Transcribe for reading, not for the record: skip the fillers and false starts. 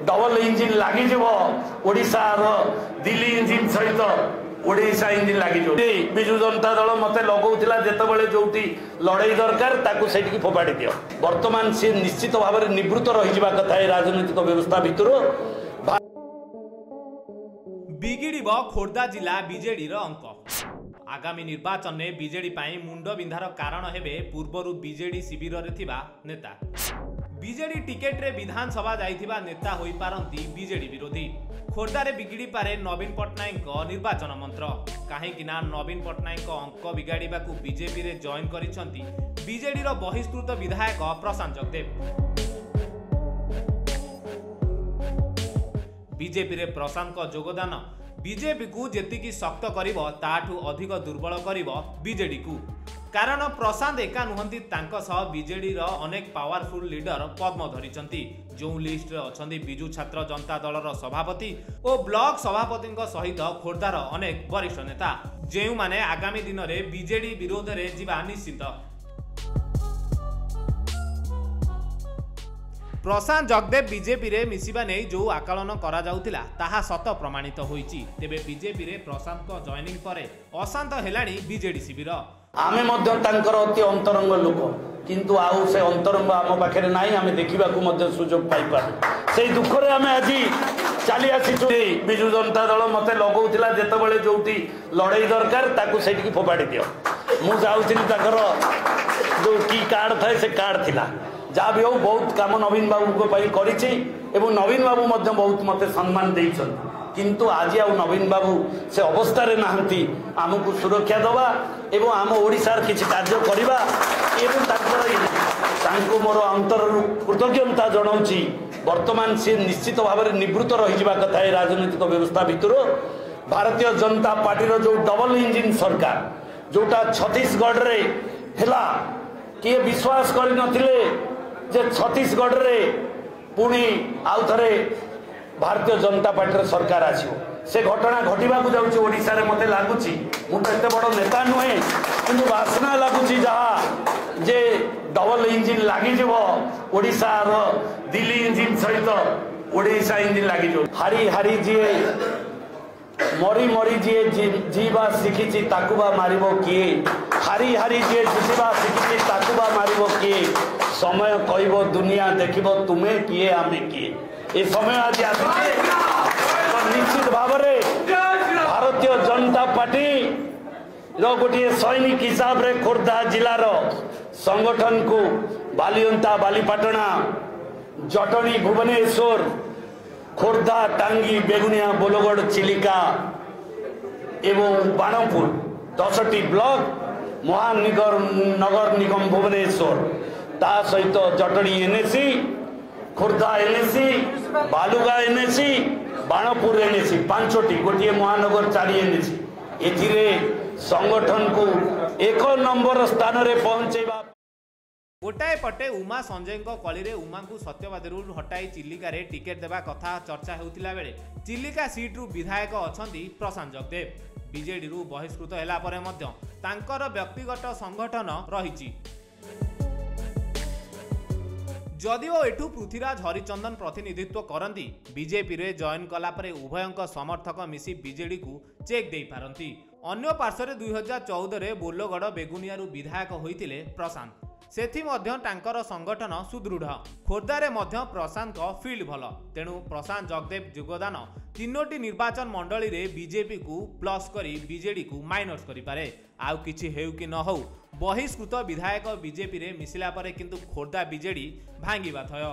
Double engine लगी ओडिशार Delhi engine सहित ओडिशा इंजिन लगी विजु जनता दल मत लगौला जिते जो लड़ाई दरकार ताकू से फोपाड़ी दियो। वर्तमान सी निश्चित भाव में निवृत्त रही कथा राजनैतिक व्यवस्था भितर। बिगिड़ खोर्धा जिला बीजेडी अंक आगामी निर्वाचन में बीजेडी मुंड बिंधार कारण हेबे पूर्वर बीजेडी शिविर रे थिबा नेता। बीजेडी टिकेट रे विधानसभा जाइथिबा नेता होई पारंती बीजेडी विरोधी। खोर्धा रे बिगिड़ी पारे नवीन पट्टनायक निर्वाचन मंत्र कहीं नवीन पट्टनायक अंक बिगाड़वा बीजेपी रे जॉइन करिसंती बीजेडी रो बहिष्कृत विधायक प्रशांत जगदेव। बीजेपी रे प्रशांत को योगदान बीजेपी को जेतिकी शक्त करिवो ताठू अधिक दुर्बल करिवो बीजेडी को। कारण प्रशांत एका नुहंती तांको सह बीजेडी रो अनेक पावरफुल लीडर पद्म धरिचंती। जो लिस्ट रे अछंती बिजू छात्र जनता दल रो सभापति और ब्लॉक सभापति सहित खोर्धार अनेक वरिष्ठ नेता जेउ माने आगामी दिन में बीजेडी विरोध रे जीवा निश्चित। प्रशांत जगदेव बीजेपी रे मिसिबा नै जो आकलन करा जाउतिला ताहा सत प्रमाणित होईची। तेबे बीजेपी रे प्रशांत को जॉइनिंग परे अशांत हेलाणी बीजेडी शिविर। आमे मध्य तांकर अति अंतरंग लोक किंतु आउ से अंतरंग आम पाखे नाही आमे देखिबा को मध्य सुजोग पाई पार सेही दुख रे आमे आज चली आसी विजु जनता दल मते लगौतिला जेतेबेले जोटी लड़ाई दरकार ताकू सेठी फोपाड़ी दियो। मु जाउतिनी ताकर जो की कार्ड थाए से कार्ड थिला जहाँ भी हो बहुत काम नवीन बाबू को करिछि एवं नवीन बाबू मध्य बहुत मते सम्मान देइछन किंतु आज आउ नवीन बाबू से अवस्था रे नाहंती आमको सुरक्षा दवा एवं आम ओडिशार किछि कार्य करिबा एवं तांको मोर अंतर कृतज्ञता जनाउछि। वर्तमान से निश्चित भाव में निवृत्त रही कथा राजनैतिक व्यवस्था भितर। भारतीय जनता पार्टी जो डबल इंजिन सरकार जोटा छत्तीसगढ़ रे हेला किए विश्वास कर नथिले जे छत्तीसगढ़ रे पुणी आउ थरे भारतीय जनता पार्टी सरकार आसियो से घटना घटवा जाऊँगी ओडिशा रे मते लागुची मु तो एते बड़ नेता नुहे किंतु वासना लागुची जहाँ जे डबल इंजिन लगी ओडिशार दिल्ली इंजिन सहित ओडिशा इंजिन लगी हारी हारी जी मरी मरी जी जीवा शिखी ताकुबा मारिबो किए हारी हारी जी जीवा शिखी ताकुबा मारिबो किए समय कहबो दुनिया देखिबो तुम्हें किए आमे किए ए समय आज निश्चित भाव में भारतीय जनता पार्टी गोटे सैनिक हिसाब रे खोर्धा जिलार संगठन को बालियंता बालीपाटना जटनी भुवनेश्वर खोर्धा टांगी बेगुनिया बोलगढ़ चिलिका एवं बाणपुर 10टी ब्लॉक महानगर नगर निगम भुवनेश्वर ता सहित Jatni NAC Khordha NAC Balugaon NAC Banapur NAC 5टी गोटे महानगर 4 एनएसी एथिरे संगठन को 1 नंबर स्थान रे पहुंचेबा। गोटाए पटे उमा संजय कली रे उमा को सत्यवादी हटाई चिलिका रे टिकेट देवा कथा चर्चा होतिला बेले चिलिका सीट रु विधायक अछंती प्रशांत जगदेव। बीजेडी रु बहिष्कृत हैला परे मध्य तांकर व्यक्तिगत संगठन रहिछि। जदिओ एठू पृथ्वीराज हरिचंदन प्रतिनिधित्व करती बीजेपी रे जॉइन कला परे उभयंक समर्थक मिसी बीजेडी को चेक दे पारंती। अन्य पार्श्व 2014 रे बोलगढ़ बेगुनिया विधायक होइतिले प्रशांत सेथि मध्य तांकर संगठन सुदृढ़। खोर्धा रे मध्य प्रशांत को फील्ड भल तेणु प्रशांत जगदेव योगदान 3टी निर्वाचन मंडली रे बीजेपी को प्लस करी बीजेडी को माइनस करि पारे। आउ किछि हेउ कि न हो बहिष्कृत विधायक बीजेपी रे मिसिला परे किंतु खोर्धा बीजेडी भांगिबा थय।